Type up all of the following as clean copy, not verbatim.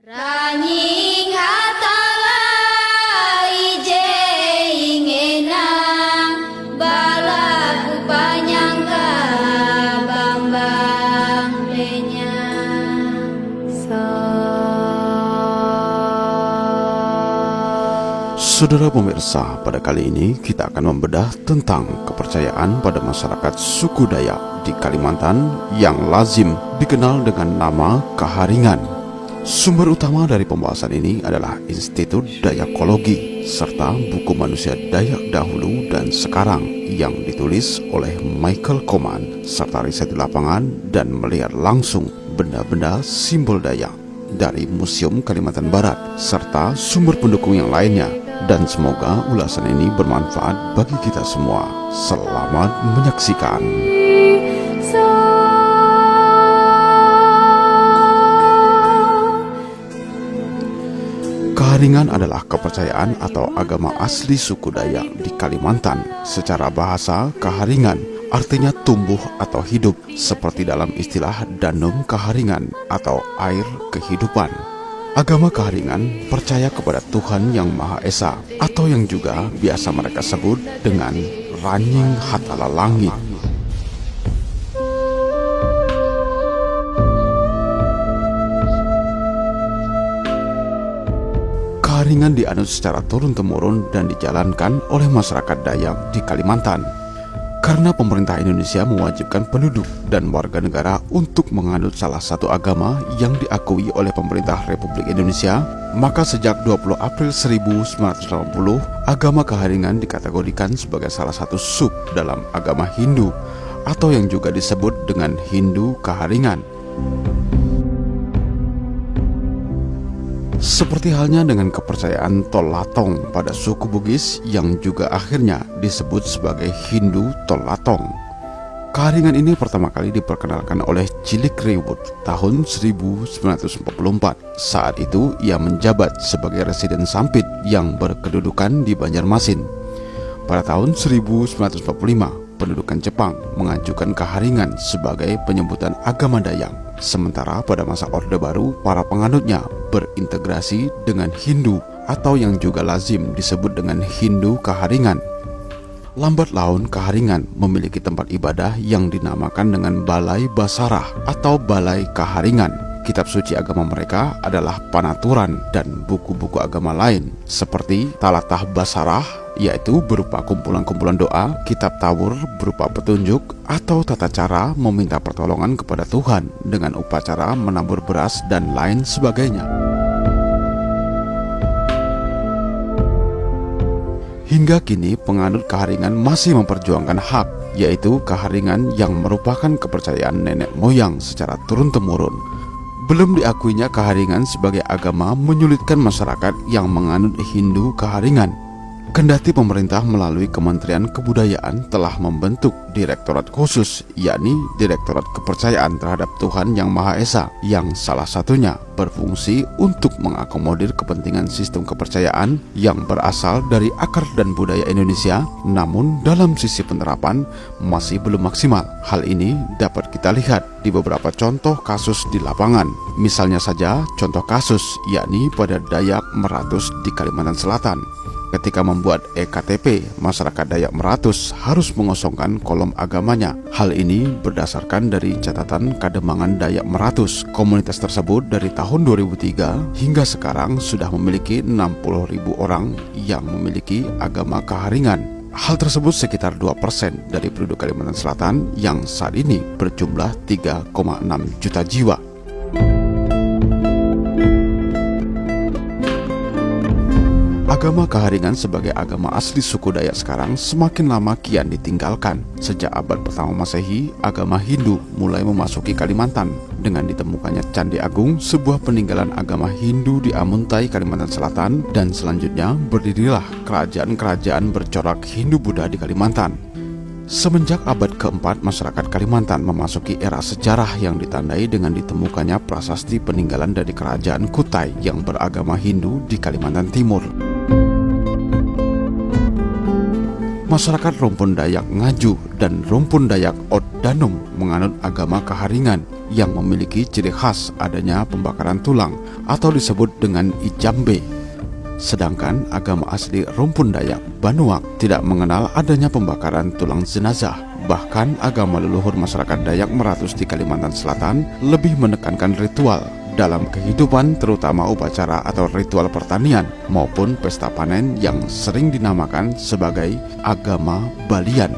Ranying hatala ije ingenang balaku panyangka bambang lenyang Saudara pemirsa, pada kali ini kita akan membedah tentang kepercayaan pada masyarakat suku Dayak di Kalimantan yang lazim dikenal dengan nama Kaharingan. Sumber utama dari pembahasan ini adalah Institut Dayakologi serta buku manusia Dayak dahulu dan sekarang yang ditulis oleh Michael Koman serta riset di lapangan dan melihat langsung benda-benda simbol Dayak dari Museum Kalimantan Barat serta sumber pendukung yang lainnya. Dan semoga ulasan ini bermanfaat bagi kita semua. Selamat menyaksikan. Kaharingan adalah kepercayaan atau agama asli suku Dayak di Kalimantan. Secara bahasa, kaharingan artinya tumbuh atau hidup, seperti dalam istilah danum kaharingan atau air kehidupan. Agama Kaharingan percaya kepada Tuhan Yang Maha Esa atau yang juga biasa mereka sebut dengan Ranying Hatala Langit. Kaharingan dianut secara turun-temurun dan dijalankan oleh masyarakat Dayak di Kalimantan. Karena pemerintah Indonesia mewajibkan penduduk dan warga negara untuk menganut salah satu agama yang diakui oleh pemerintah Republik Indonesia, maka sejak 20 April 1980, agama Kaharingan dikategorikan sebagai salah satu sub dalam agama Hindu atau yang juga disebut dengan Hindu Kaharingan. Seperti halnya dengan kepercayaan Tolatong pada suku Bugis yang juga akhirnya disebut sebagai Hindu Tolatong. Kaharingan ini pertama kali diperkenalkan oleh Cilik Riwut tahun 1944. Saat itu ia menjabat sebagai residen Sampit yang berkedudukan di Banjarmasin. Pada tahun 1945, pendudukan Jepang mengajukan Kaharingan sebagai penyebutan agama Dayak. Sementara pada masa Orde Baru, para penganutnya berintegrasi dengan Hindu atau yang juga lazim disebut dengan Hindu Kaharingan. Lambat laun Kaharingan memiliki tempat ibadah yang dinamakan dengan Balai Basarah atau Balai Kaharingan. Kitab suci agama mereka adalah Panaturan dan buku-buku agama lain seperti Talatah Basarah, yaitu berupa kumpulan-kumpulan doa, kitab Tawur berupa petunjuk atau tata cara meminta pertolongan kepada Tuhan dengan upacara menabur beras dan lain sebagainya. Hingga kini penganut Kaharingan masih memperjuangkan hak, yaitu Kaharingan yang merupakan kepercayaan nenek moyang secara turun-temurun. Belum diakuinya Kaharingan sebagai agama menyulitkan masyarakat yang menganut Hindu Kaharingan. Kendati pemerintah melalui Kementerian Kebudayaan telah membentuk direktorat khusus, yakni Direktorat Kepercayaan terhadap Tuhan Yang Maha Esa, yang salah satunya berfungsi untuk mengakomodir kepentingan sistem kepercayaan yang berasal dari akar dan budaya Indonesia, namun dalam sisi penerapan masih belum maksimal. Hal ini dapat kita lihat di beberapa contoh kasus di lapangan. Misalnya saja contoh kasus, yakni pada Dayak Meratus di Kalimantan Selatan. Ketika membuat EKTP, masyarakat Dayak Meratus harus mengosongkan kolom agamanya. Hal ini berdasarkan dari catatan Kademangan Dayak Meratus. Komunitas tersebut dari tahun 2003 hingga sekarang sudah memiliki 60.000 orang yang memiliki agama Kaharingan. Hal tersebut sekitar 2% dari penduduk Kalimantan Selatan yang saat ini berjumlah 3,6 juta jiwa. Agama Kaharingan sebagai agama asli suku Dayak sekarang semakin lama kian ditinggalkan. Sejak abad pertama Masehi, agama Hindu mulai memasuki Kalimantan dengan ditemukannya Candi Agung, sebuah peninggalan agama Hindu di Amuntai, Kalimantan Selatan, dan selanjutnya berdirilah kerajaan-kerajaan bercorak Hindu-Buddha di Kalimantan. Semenjak abad keempat, masyarakat Kalimantan memasuki era sejarah yang ditandai dengan ditemukannya prasasti peninggalan dari kerajaan Kutai yang beragama Hindu di Kalimantan Timur. Masyarakat Rumpun Dayak Ngaju dan Rumpun Dayak Ot Danum menganut agama Kaharingan. yang memiliki ciri khas adanya pembakaran tulang atau disebut dengan ijambe. Sedangkan agama asli Rumpun Dayak, Banuak, tidak mengenal adanya pembakaran tulang jenazah. Bahkan agama leluhur masyarakat Dayak Meratus di Kalimantan Selatan lebih menekankan ritual dalam kehidupan, terutama upacara atau ritual pertanian maupun pesta panen yang sering dinamakan sebagai agama Balian.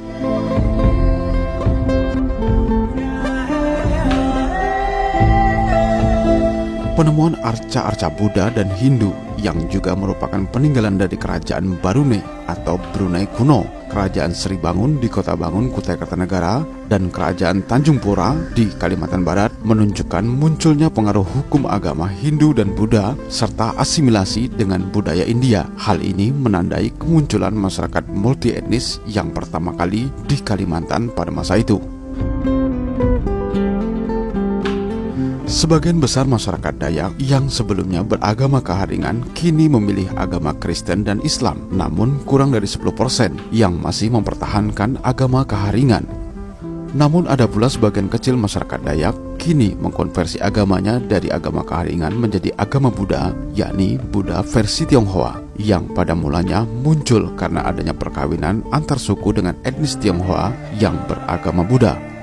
Penemuan arca-arca Buddha dan Hindu yang juga merupakan peninggalan dari kerajaan Barunei atau Brunei kuno, kerajaan Sri Bangun di Kota Bangun, Kutai Kartanegara, dan kerajaan Tanjung Pura di Kalimantan Barat menunjukkan munculnya pengaruh hukum agama Hindu dan Buddha serta asimilasi dengan budaya India. Hal ini menandai kemunculan masyarakat multi etnis yang pertama kali di Kalimantan pada masa itu. Sebagian besar masyarakat Dayak yang sebelumnya beragama Kaharingan kini memilih agama Kristen dan Islam, namun kurang dari 10% yang masih mempertahankan agama Kaharingan. Namun ada pula sebagian kecil masyarakat Dayak kini mengkonversi agamanya dari agama Kaharingan menjadi agama Buddha, yakni Buddha versi Tionghoa, yang pada mulanya muncul karena adanya perkawinan antar suku dengan etnis Tionghoa yang beragama Buddha.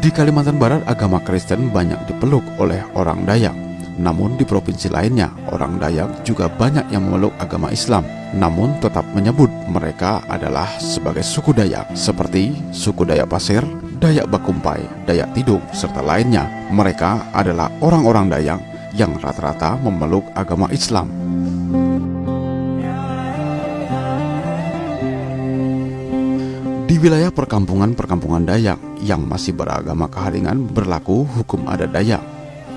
Di Kalimantan Barat, agama Kristen banyak dipeluk oleh orang Dayak. Namun di provinsi lainnya, orang Dayak juga banyak yang memeluk agama Islam, namun tetap menyebut mereka adalah sebagai suku Dayak, seperti suku Dayak Pasir, Dayak Bakumpai, Dayak Tidung, serta lainnya. Mereka adalah orang-orang Dayak yang rata-rata memeluk agama Islam. Di wilayah perkampungan Dayak yang masih beragama Kaharingan berlaku hukum adat Dayak.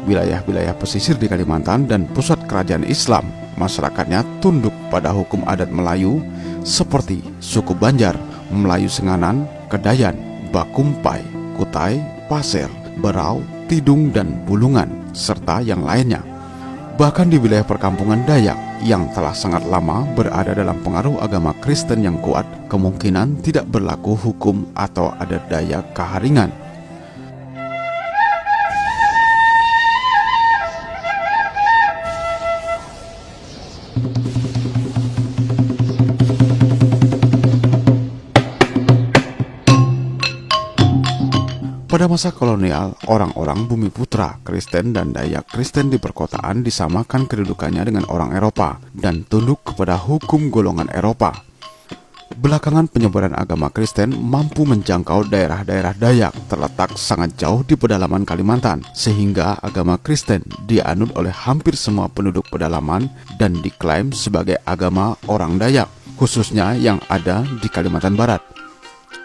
Wilayah-wilayah pesisir di Kalimantan dan pusat kerajaan Islam, masyarakatnya tunduk pada hukum adat Melayu seperti suku Banjar, Melayu Senganan, Kedayan, Bakumpai, Kutai, Pasir, Berau, Tidung, dan Bulungan, serta yang lainnya. Bahkan di wilayah perkampungan Dayak yang telah sangat lama berada dalam pengaruh agama Kristen yang kuat, kemungkinan tidak berlaku hukum atau adat Dayak Kaharingan. Pada masa kolonial, orang-orang Bumi Putra, Kristen dan Dayak Kristen di perkotaan disamakan kedudukannya dengan orang Eropa dan tunduk kepada hukum golongan Eropa. Belakangan penyebaran agama Kristen mampu menjangkau daerah-daerah Dayak terletak sangat jauh di pedalaman Kalimantan, sehingga agama Kristen dianut oleh hampir semua penduduk pedalaman dan diklaim sebagai agama orang Dayak, khususnya yang ada di Kalimantan Barat.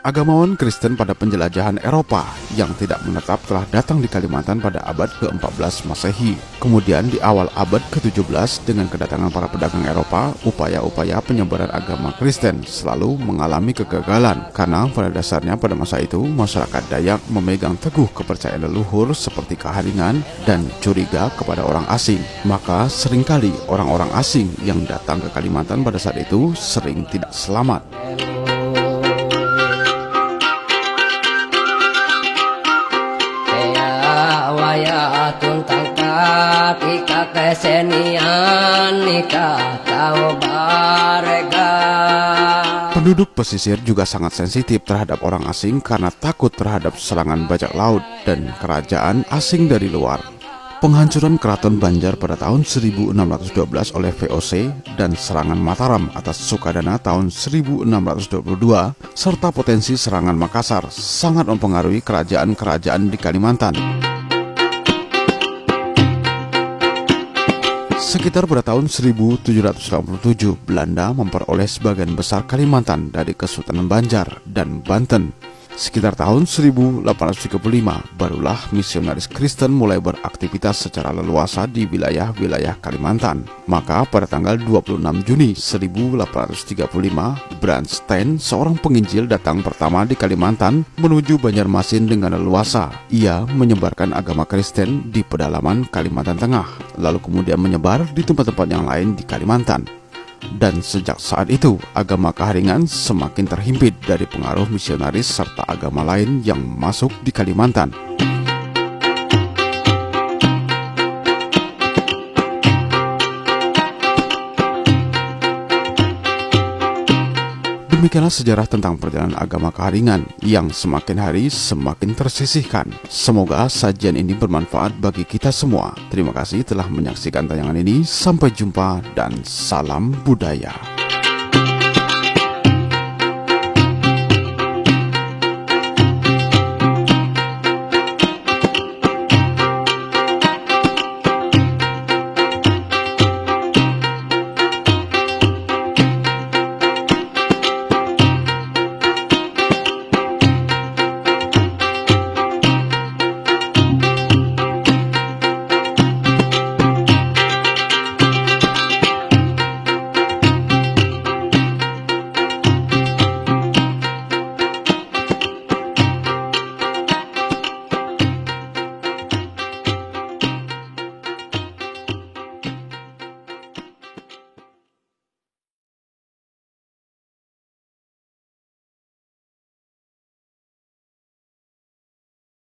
Agamawan Kristen pada penjelajahan Eropa yang tidak menetap telah datang di Kalimantan pada abad ke-14 Masehi. Kemudian di awal abad ke-17 dengan kedatangan para pedagang Eropa, upaya-upaya penyebaran agama Kristen selalu mengalami kegagalan karena pada dasarnya pada masa itu masyarakat Dayak memegang teguh kepercayaan leluhur seperti Kaharingan dan curiga kepada orang asing. Maka seringkali orang-orang asing yang datang ke Kalimantan pada saat itu sering tidak selamat. Penduduk pesisir juga sangat sensitif terhadap orang asing karena takut terhadap serangan bajak laut dan kerajaan asing dari luar. Penghancuran Keraton Banjar pada tahun 1612 oleh VOC dan serangan Mataram atas Sukadana tahun 1622 serta potensi serangan Makassar sangat mempengaruhi kerajaan-kerajaan di Kalimantan. Sekitar pada tahun 1797, Belanda memperoleh sebagian besar Kalimantan dari Kesultanan Banjar dan Banten. Sekitar tahun 1835, barulah misionaris Kristen mulai beraktivitas secara leluasa di wilayah-wilayah Kalimantan. Maka pada tanggal 26 Juni 1835, Brandstein, seorang penginjil datang pertama di Kalimantan menuju Banjarmasin dengan leluasa. Ia menyebarkan agama Kristen di pedalaman Kalimantan Tengah, lalu kemudian menyebar di tempat-tempat yang lain di Kalimantan. Dan sejak saat itu, agama Kaharingan semakin terhimpit dari pengaruh misionaris serta agama lain yang masuk di Kalimantan. Demikianlah sejarah tentang perjalanan agama Kaharingan yang semakin hari semakin tersisihkan. Semoga sajian ini bermanfaat bagi kita semua. Terima kasih telah menyaksikan tayangan ini. Sampai jumpa dan salam budaya.